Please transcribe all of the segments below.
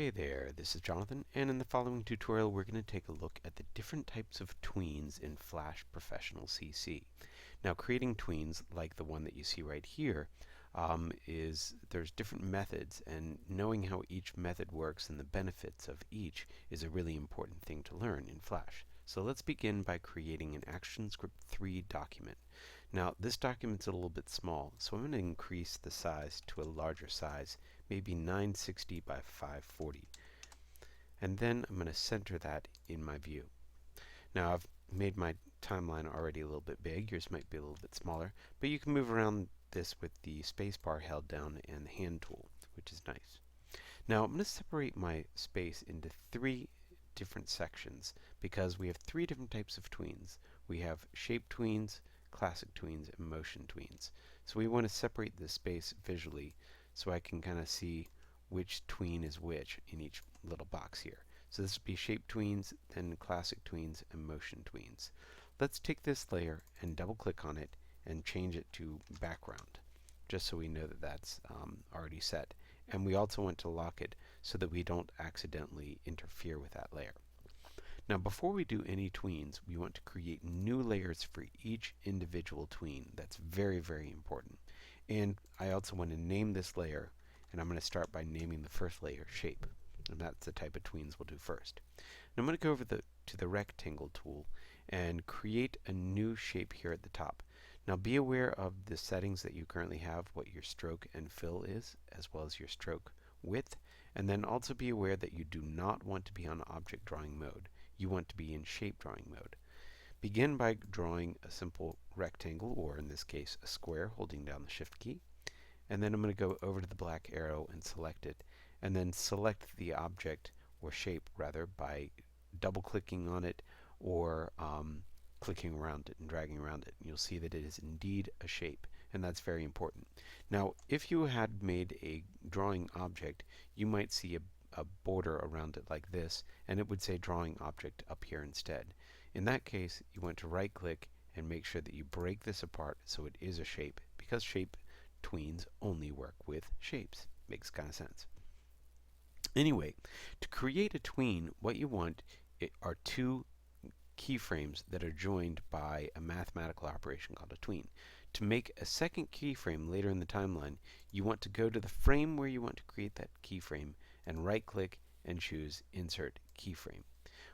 Hey there, this is Jonathan, and in the following tutorial we're going to take a look at the different types of tweens in Flash Professional CC. Now creating tweens like the one that you see right here there's different methods, and knowing how each method works and the benefits of each is a really important thing to learn in Flash. So let's begin by creating an ActionScript 3 document. Now this document's a little bit small, so I'm going to increase the size to a larger size, maybe 960 by 540. And then I'm going to center that in my view. Now I've made my timeline already a little bit big. Yours might be a little bit smaller, but you can move around this with the spacebar held down and the hand tool, which is nice. Now I'm going to separate my space into three different sections because we have three different types of tweens. We have shape tweens, classic tweens, and motion tweens. So we want to separate the space visually so I can kind of see which tween is which in each little box here. So this would be shape tweens, then classic tweens, and motion tweens. Let's take this layer and double click on it and change it to background, just so we know that that's already set. And we also want to lock it so that we don't accidentally interfere with that layer. Now before we do any tweens, we want to create new layers for each individual tween. That's very, very important. And I also want to name this layer, and I'm going to start by naming the first layer shape. And that's the type of tweens we'll do first. And I'm going to go over to the rectangle tool and create a new shape here at the top. Now be aware of the settings that you currently have, what your stroke and fill is, as well as your stroke width, and then also be aware that you do not want to be on object drawing mode. You want to be in shape drawing mode. Begin by drawing a simple rectangle, or in this case a square, holding down the shift key, and then I'm going to go over to the black arrow and select it, and then select the object, or shape rather, by double clicking on it or clicking around it and dragging around it. And you'll see that it is indeed a shape, and that's very important. Now if you had made a drawing object, you might see a border around it like this, and it would say drawing object up here instead. In that case, you want to right click and make sure that you break this apart so it is a shape, because shape tweens only work with shapes. Makes kind of sense. Anyway, to create a tween, what you want are two keyframes that are joined by a mathematical operation called a tween. To make a second keyframe later in the timeline, you want to go to the frame where you want to create that keyframe and right click and choose Insert Keyframe.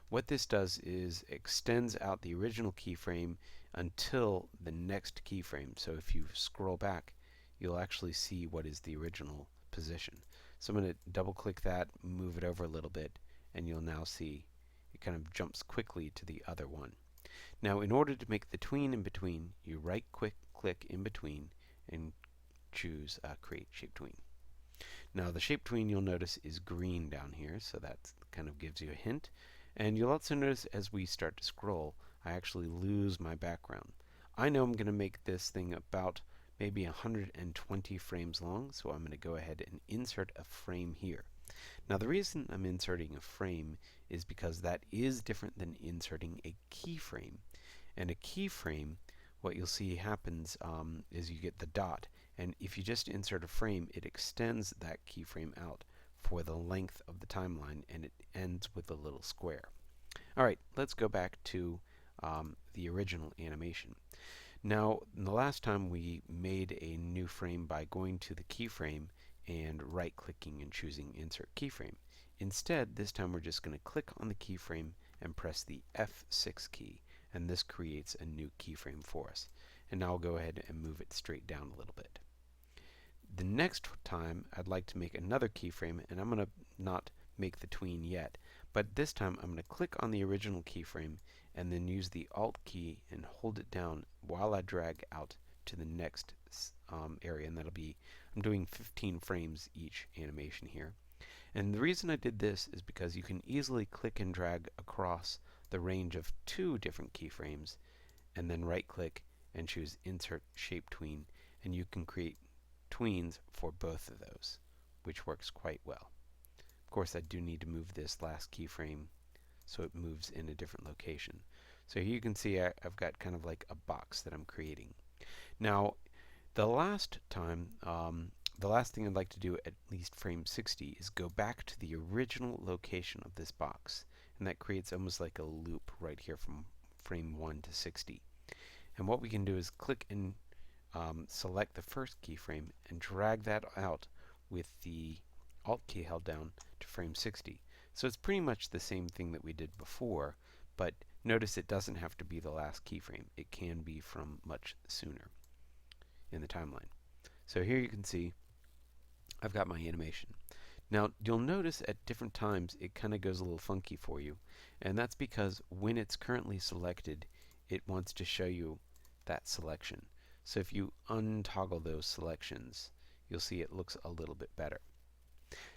What this does is extends out the original keyframe until the next keyframe. So if you scroll back, you'll actually see what is the original position. So I'm going to double click that, move it over a little bit, and you'll now see it kind of jumps quickly to the other one. Now in order to make the tween in between, you right click in between and choose Create Shape Tween. Now the shape tween, you'll notice, is green down here, so that kind of gives you a hint. And you'll also notice as we start to scroll, I actually lose my background. I know I'm going to make this thing about maybe 120 frames long, so I'm going to go ahead and insert a frame here. Now the reason I'm inserting a frame is because that is different than inserting a keyframe. And a keyframe, what you'll see happens is you get the dot, and if you just insert a frame, it extends that keyframe out for the length of the timeline, and it ends with a little square. Alright, let's go back to the original animation. Now, the last time we made a new frame by going to the keyframe and right-clicking and choosing Insert Keyframe. Instead, this time we're just going to click on the keyframe and press the F6 key, and this creates a new keyframe for us. And now I'll go ahead and move it straight down a little bit. The next time I'd like to make another keyframe, and I'm going to not make the tween yet, but this time I'm going to click on the original keyframe and then use the Alt key and hold it down while I drag out to the next area, and that'll be, I'm doing 15 frames each animation here. And the reason I did this is because you can easily click and drag across the range of two different keyframes and then right click and choose Insert Shape Tween, and you can create tweens for both of those, which works quite well. Of course, I do need to move this last keyframe so it moves in a different location. So here you can see I've got kind of like a box that I'm creating. Now, the last time the last thing I'd like to do at least frame 60 is go back to the original location of this box, and that creates almost like a loop right here from frame 1 to 60. And what we can do is click and select the first keyframe and drag that out with the Alt key held down to frame 60. So it's pretty much the same thing that we did before, but notice it doesn't have to be the last keyframe. It can be from much sooner in the timeline. So here you can see I've got my animation. Now you'll notice at different times it kind of goes a little funky for you, and that's because when it's currently selected it wants to show you that selection. So if you untoggle those selections, you'll see it looks a little bit better.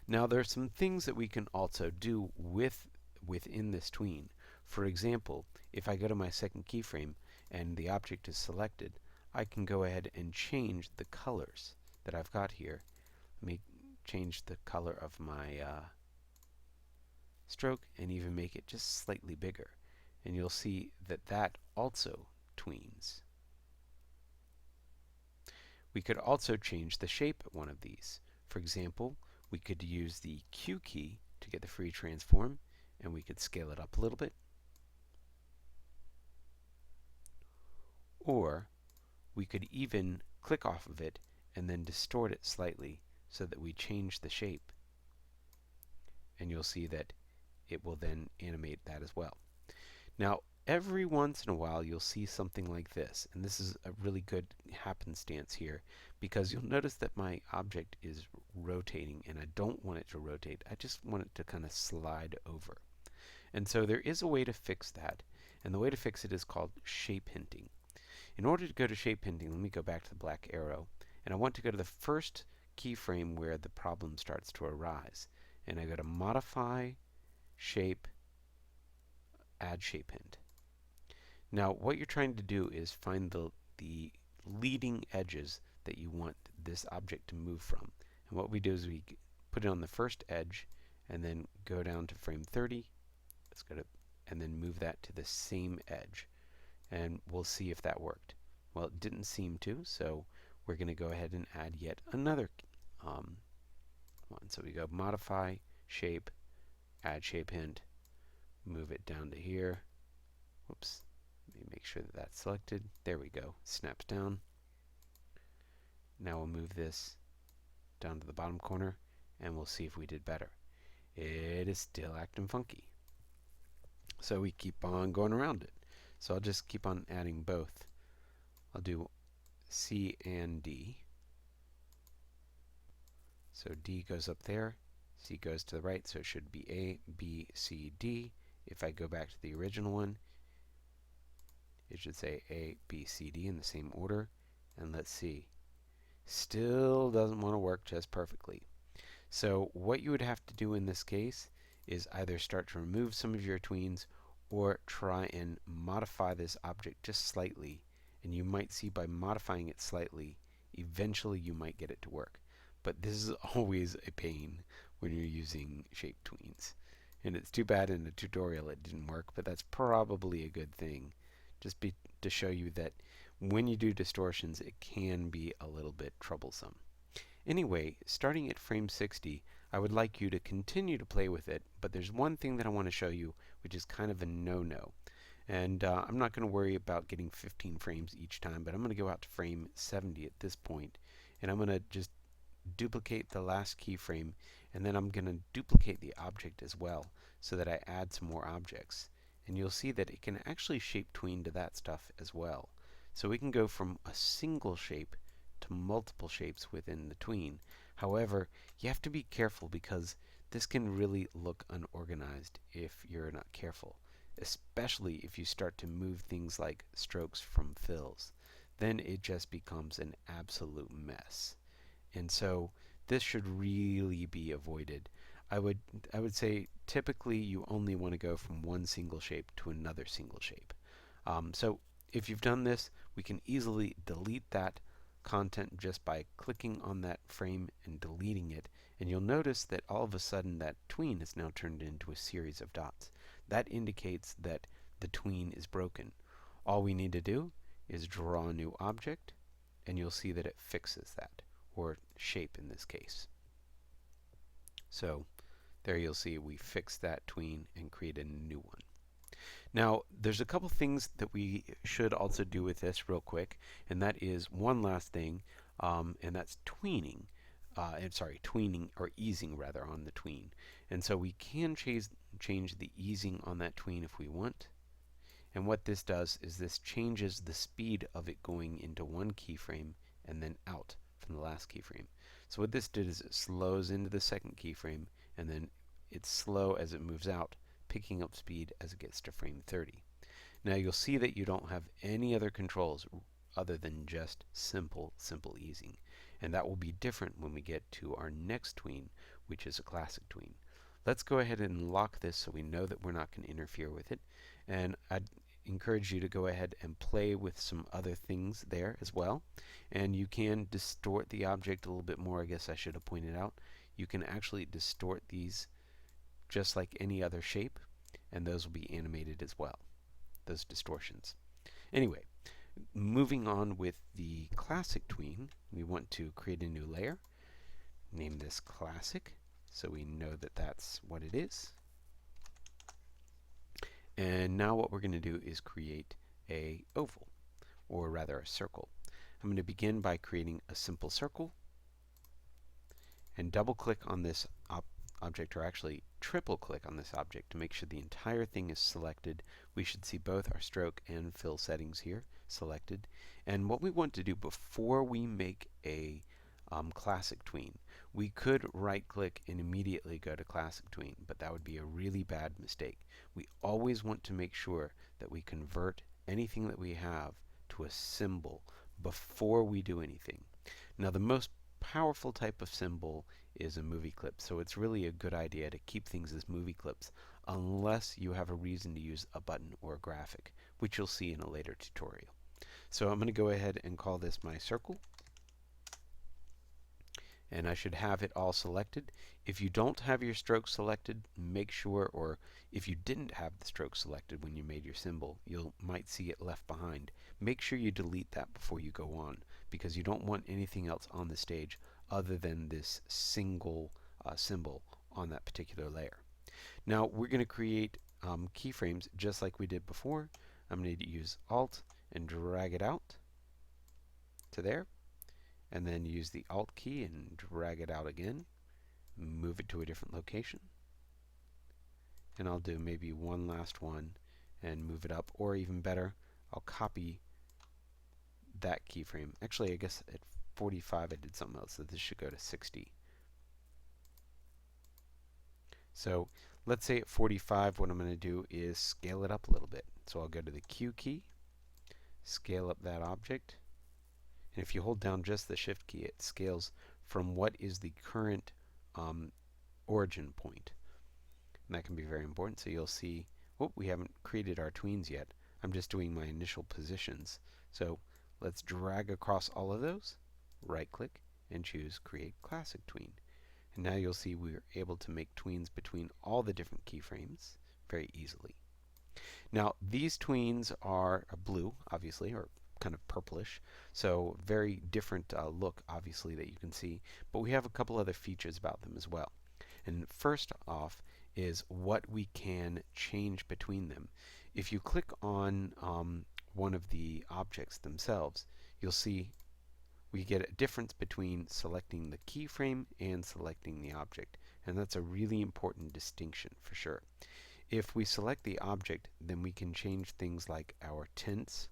Now there are some things that we can also do within this tween. For example, if I go to my second keyframe and the object is selected, I can go ahead and change the colors that I've got here. Let me change the color of my stroke and even make it just slightly bigger. And you'll see that that also tweens. We could also change the shape of one of these. For example, we could use the Q key to get the free transform, and we could scale it up a little bit. Or we could even click off of it and then distort it slightly so that we change the shape. And you'll see that it will then animate that as well. Now, every once in a while you'll see something like this, and this is a really good happenstance here because you'll notice that my object is rotating and I don't want it to rotate. I just want it to kind of slide over. And so there is a way to fix that, and the way to fix it is called shape hinting. In order to go to shape hinting, let me go back to the black arrow, and I want to go to the first keyframe where the problem starts to arise. And I go to Modify, Shape, Add Shape Hint. Now what you're trying to do is find the leading edges that you want this object to move from. And what we do is we put it on the first edge and then go down to frame 30. Let's go to, and then move that to the same edge. And we'll see if that worked. Well, it didn't seem to, so we're going to go ahead and add yet another one. So we go Modify, Shape, Add Shape Hint, move it down to here. Whoops. Let me make sure that that's selected. There we go. Snaps down. Now we'll move this down to the bottom corner, and we'll see if we did better. It is still acting funky. So we keep on going around it. So I'll just keep on adding both. I'll do C and D. So D goes up there, C goes to the right, so it should be A, B, C, D. If I go back to the original one, it should say A, B, C, D in the same order. And let's see. Still doesn't want to work just perfectly. So what you would have to do in this case is either start to remove some of your tweens or try and modify this object just slightly. And you might see by modifying it slightly, eventually you might get it to work. But this is always a pain when you're using shape tweens. And it's too bad in the tutorial it didn't work, but that's probably a good thing. Just to show you that when you do distortions, it can be a little bit troublesome. Anyway, starting at frame 60, I would like you to continue to play with it, but there's one thing that I want to show you, which is kind of a no-no. And I'm not going to worry about getting 15 frames each time, but I'm going to go out to frame 70 at this point, and I'm going to just duplicate the last keyframe, and then I'm going to duplicate the object as well so that I add some more objects. And you'll see that it can actually shape tween to that stuff as well. So we can go from a single shape to multiple shapes within the tween. However, you have to be careful because this can really look unorganized if you're not careful, especially if you start to move things like strokes from fills. Then it just becomes an absolute mess. And so this should really be avoided. I would say typically you only want to go from one single shape to another single shape. So if you've done this, we can easily delete that content just by clicking on that frame and deleting it. And you'll notice that all of a sudden that tween is now turned into a series of dots. That indicates that the tween is broken. All we need to do is draw a new object, and you'll see that it fixes that. or shape in this case. So there you'll see we fixed that tween and created a new one. Now, there's a couple things that we should also do with this real quick, and that is one last thing, and that's tweening. Tweening or easing rather on the tween. And so we can change the easing on that tween if we want. And what this does is this changes the speed of it going into one keyframe and then out from the last keyframe. So what this did is it slows into the second keyframe, and then it's slow as it moves out, picking up speed as it gets to frame 30. Now you'll see that you don't have any other controls other than just simple easing. And that will be different when we get to our next tween, which is a classic tween. Let's go ahead and lock this so we know that we're not going to interfere with it. And I'd encourage you to go ahead and play with some other things there as well. And you can distort the object a little bit more. I guess I should have pointed out. You can actually distort these just like any other shape, and those will be animated as well, those distortions. Anyway, moving on with the classic tween, we want to create a new layer. Name this classic so we know that that's what it is. And now what we're going to do is create a oval, or rather a circle. I'm going to begin by creating a simple circle and double click on this object, or actually triple click on this object to make sure the entire thing is selected. We should see both our stroke and fill settings here selected. And what we want to do before we make a classic tween, we could right click and immediately go to classic tween, but that would be a really bad mistake. We always want to make sure that we convert anything that we have to a symbol before we do anything. Now the most powerful type of symbol is a movie clip, so it's really a good idea to keep things as movie clips unless you have a reason to use a button or a graphic, which you'll see in a later tutorial. So I'm going to go ahead and call this my circle, and I should have it all selected. If you don't have your stroke selected, make sure, or if you didn't have the stroke selected when you made your symbol, you might see it left behind. Make sure you delete that before you go on, because you don't want anything else on the stage other than this single symbol on that particular layer. Now we're going to create keyframes just like we did before. I'm going to use Alt and drag it out to there, and then use the Alt key and drag it out again, move it to a different location, and I'll do maybe one last one and move it up, or even better, I'll copy that keyframe. Actually, I guess at 45 I did something else, so this should go to 60. So let's say at 45 what I'm going to do is scale it up a little bit. So I'll go to the Q key, scale up that object, and if you hold down just the Shift key, it scales from what is the current origin point. And that can be very important. So you'll see, oh, we haven't created our tweens yet. I'm just doing my initial positions. So let's drag across all of those, right click, and choose Create Classic Tween. And now you'll see we're able to make tweens between all the different keyframes very easily. Now these tweens are blue, obviously, or kind of purplish, so very different look, obviously, that you can see, but we have a couple other features about them as well. And first off is what we can change between them. If you click on one of the objects themselves, you'll see we get a difference between selecting the keyframe and selecting the object, and that's a really important distinction for sure. If we select the object, then we can change things like our tints.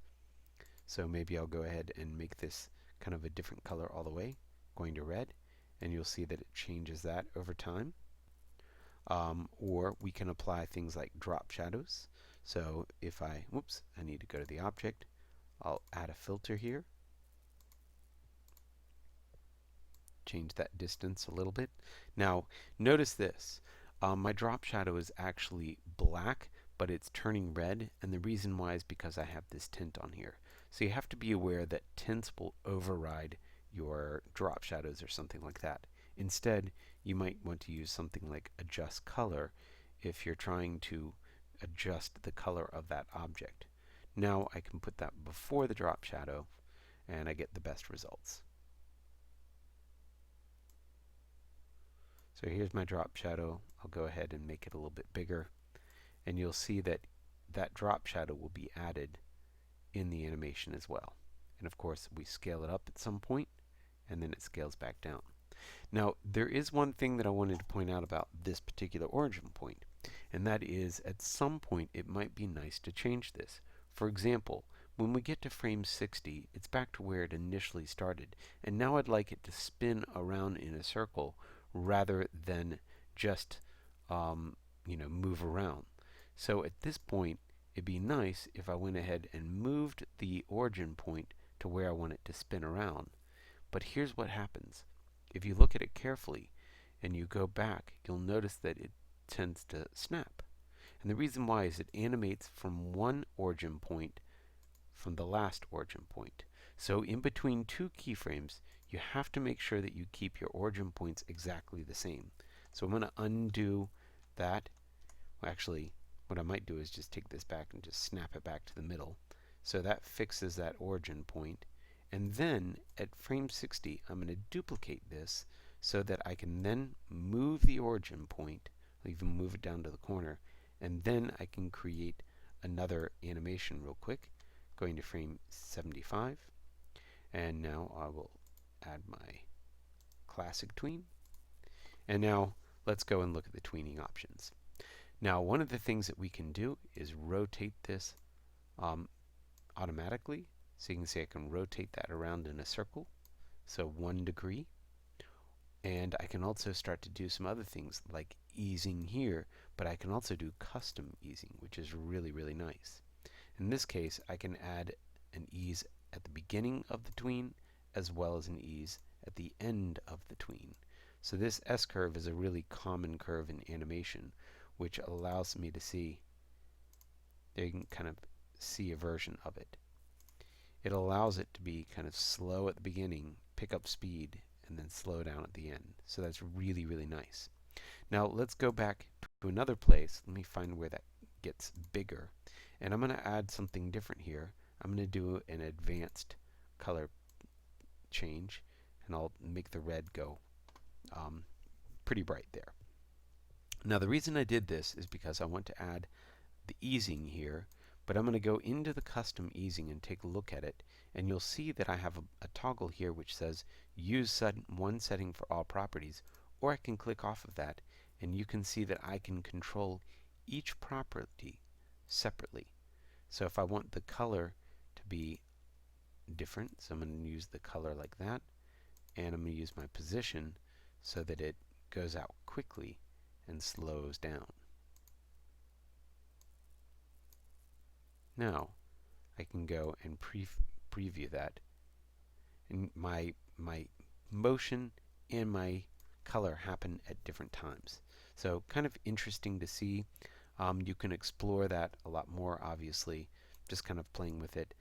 So maybe I'll go ahead and make this kind of a different color all the way, going to red, and you'll see that it changes that over time. Or we can apply things like drop shadows. So if I need to go to the object, I'll add a filter here, change that distance a little bit. Now notice this, my drop shadow is actually black, but it's turning red, and the reason why is because I have this tint on here. So you have to be aware that tints will override your drop shadows or something like that. Instead, you might want to use something like adjust color if you're trying to adjust the color of that object. Now I can put that before the drop shadow, and I get the best results. So here's my drop shadow. I'll go ahead and make it a little bit bigger, and you'll see that that drop shadow will be added in the animation as well. And of course, we scale it up at some point, and then it scales back down. Now, there is one thing that I wanted to point out about this particular origin point, and that is at some point it might be nice to change this. For example, when we get to frame 60, it's back to where it initially started, and now I'd like it to spin around in a circle rather than just move around. So at this point, it'd be nice if I went ahead and moved the origin point to where I want it to spin around. But here's what happens. If you look at it carefully and you go back, you'll notice that it tends to snap. And the reason why is it animates from one origin point from the last origin point. So in between two keyframes, you have to make sure that you keep your origin points exactly the same. So I'm going to undo that. Well, actually, what I might do is just take this back and just snap it back to the middle. So that fixes that origin point. And then at frame 60, I'm going to duplicate this so that I can then move the origin point, I'll even move it down to the corner, and then I can create another animation real quick, going to frame 75. And now I will add my classic tween. And now let's go and look at the tweening options. Now, one of the things that we can do is rotate this automatically. So you can see I can rotate that around in a circle, so 1 degree. And I can also start to do some other things like easing here, but I can also do custom easing, which is really, really nice. In this case, I can add an ease at the beginning of the tween as well as an ease at the end of the tween. So this S-curve is a really common curve in animation, which allows me to see, there you can kind of see a version of it. It allows it to be kind of slow at the beginning, pick up speed, and then slow down at the end. So that's really, really nice. Now let's go back to another place. Let me find where that gets bigger. And I'm going to add something different here. I'm going to do an advanced color change, and I'll make the red go pretty bright there. Now the reason I did this is because I want to add the easing here, but I'm going to go into the custom easing and take a look at it, and you'll see that I have a toggle here which says use one setting for all properties, or I can click off of that and you can see that I can control each property separately. So if I want the color to be different, so I'm going to use the color like that, and I'm going to use my position so that it goes out quickly and slows down. Now I can go and preview that, and my motion and my color happen at different times. So kind of interesting to see. You can explore that a lot more, obviously, just kind of playing with it.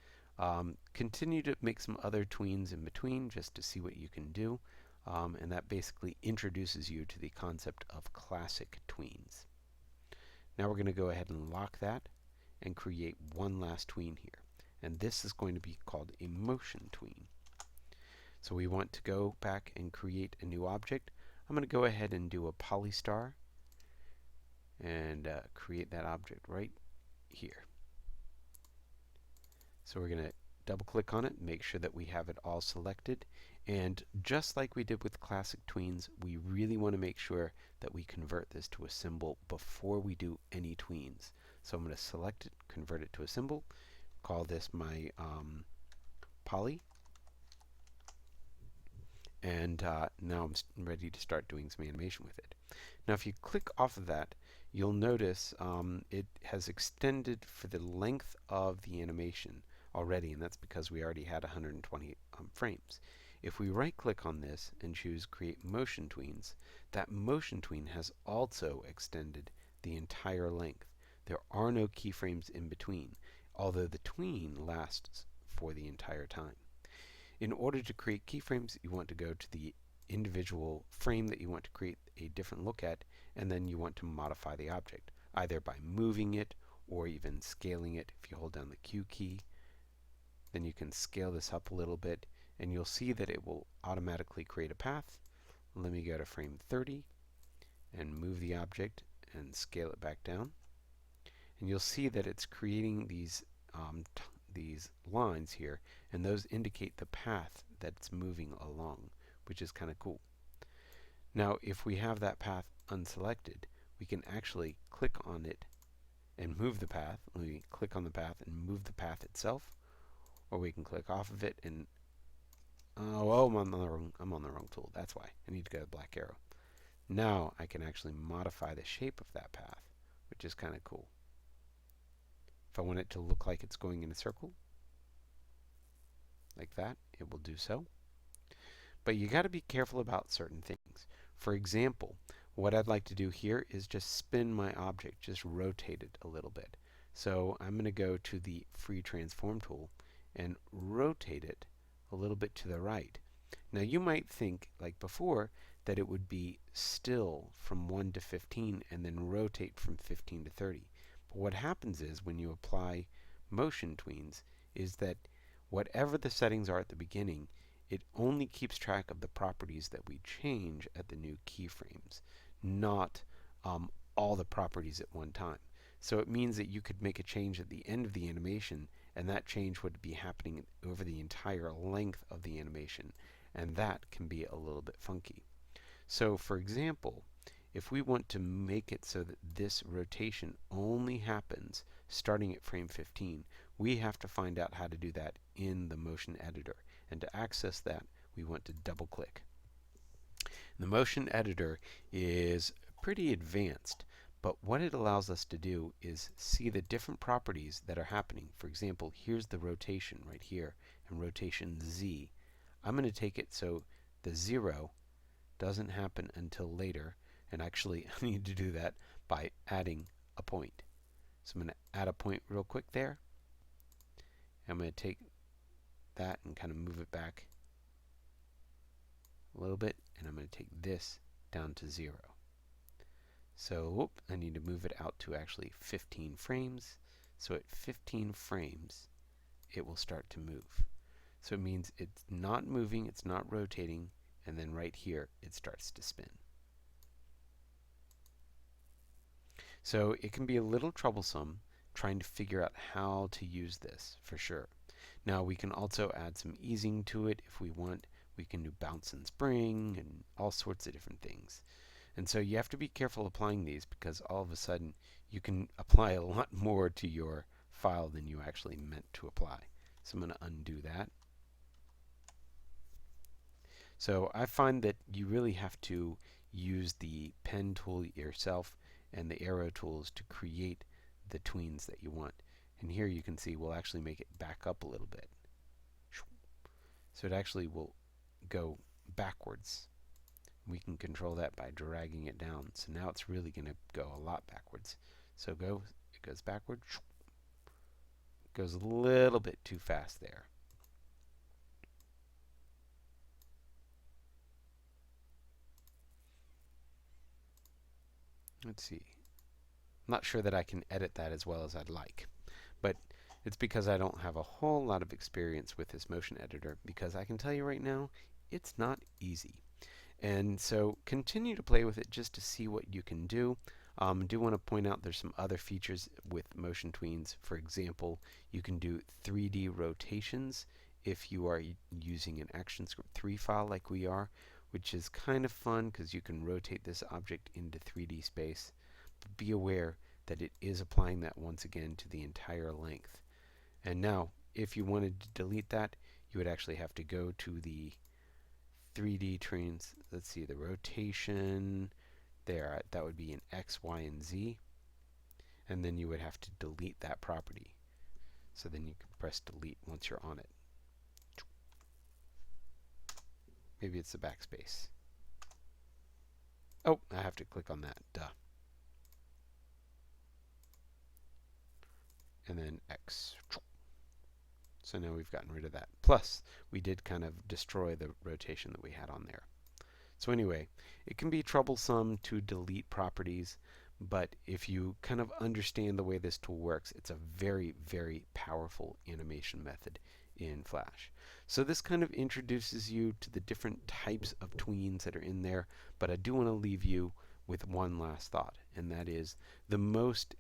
Continue to make some other tweens in between just to see what you can do, and that basically introduces you to the concept of classic tweens. Now we're going to go ahead and lock that and create one last tween here, and this is going to be called a motion tween. So we want to go back and create a new object. I'm going to go ahead and do a polystar and create that object right here. So we're going to double click on it, make sure that we have it all selected, and just like we did with classic tweens, we really want to make sure that we convert this to a symbol before we do any tweens. So I'm going to select it, convert it to a symbol, call this my poly, and now I'm ready to start doing some animation with it. Now if you click off of that, you'll notice it has extended for the length of the animation already, and that's because we already had 120 frames. If we right click on this and choose create motion tweens, that motion tween has also extended the entire length. There are no keyframes in between, although the tween lasts for the entire time. In order to create keyframes, you want to go to the individual frame that you want to create a different look at, and then you want to modify the object, either by moving it or even scaling it. If you hold down the Q key, then you can scale this up a little bit, and you'll see that it will automatically create a path. Let me go to frame 30, and move the object and scale it back down. And you'll see that it's creating these lines here, and those indicate the path that it's moving along, which is kind of cool. Now, if we have that path unselected, we can actually click on it and move the path. We click on the path and move the path itself, or we can click off of it and I'm on the wrong tool. That's why I need to go to black arrow. Now I can actually modify the shape of that path, which is kind of cool. If I want it to look like it's going in a circle, like that, it will do so. But you got to be careful about certain things. For example, what I'd like to do here is just spin my object, just rotate it a little bit. So I'm going to go to the free transform tool and rotate it a little bit to the right. Now you might think, like before, that it would be still from 1 to 15 and then rotate from 15 to 30. But what happens is when you apply motion tweens is that whatever the settings are at the beginning, it only keeps track of the properties that we change at the new keyframes, not all the properties at one time. So it means that you could make a change at the end of the animation, and that change would be happening over the entire length of the animation, and that can be a little bit funky. So for example, if we want to make it so that this rotation only happens starting at frame 15, we have to find out how to do that in the motion editor. And to access that, we want to double click. The motion editor is pretty advanced, but what it allows us to do is see the different properties that are happening. For example, here's the rotation right here, and rotation Z. I'm going to take it so the 0 doesn't happen until later, and actually I need to do that by adding a point. So I'm going to add a point real quick there. I'm going to take that and kind of move it back a little bit, and I'm going to take this down to 0. So I need to move it out to actually 15 frames. So at 15 frames, it will start to move. So it means it's not moving, it's not rotating, and then right here, it starts to spin. So it can be a little troublesome trying to figure out how to use this, for sure. Now we can also add some easing to it if we want. We can do bounce and spring and all sorts of different things. And so you have to be careful applying these, because all of a sudden you can apply a lot more to your file than you actually meant to apply. So I'm going to undo that. So I find that you really have to use the pen tool yourself and the arrow tools to create the tweens that you want. And here you can see we'll actually make it back up a little bit. So it actually will go backwards. We can control that by dragging it down. So now it's really going to go a lot backwards. So it goes backwards. It goes a little bit too fast there. Let's see. I'm not sure that I can edit that as well as I'd like, but it's because I don't have a whole lot of experience with this motion editor, because I can tell you right now, it's not easy. And so continue to play with it just to see what you can do. I do want to point out there's some other features with motion tweens. For example, you can do 3D rotations if you are using an ActionScript 3 file like we are, which is kind of fun because you can rotate this object into 3D space. But be aware that it is applying that once again to the entire length. And now, if you wanted to delete that, you would actually have to go to the 3D trains. Let's see, the rotation there, that would be in X, Y, and Z. And then you would have to delete that property. So then you can press delete once you're on it. Maybe it's the backspace. Oh, I have to click on that. Duh. And then X. So now we've gotten rid of that. Plus, we did kind of destroy the rotation that we had on there. So anyway, it can be troublesome to delete properties, but if you kind of understand the way this tool works, it's a very, very powerful animation method in Flash. So this kind of introduces you to the different types of tweens that are in there, but I do want to leave you with one last thought, and that is the most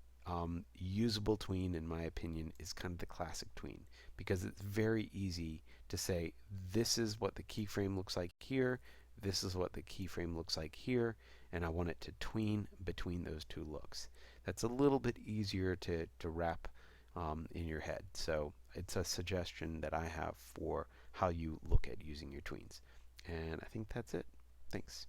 usable tween, in my opinion, is kind of the classic tween, because it's very easy to say, this is what the keyframe looks like here, this is what the keyframe looks like here, and I want it to tween between those two looks. That's a little bit easier to wrap in your head. So it's a suggestion that I have for how you look at using your tweens. And I think that's it. Thanks.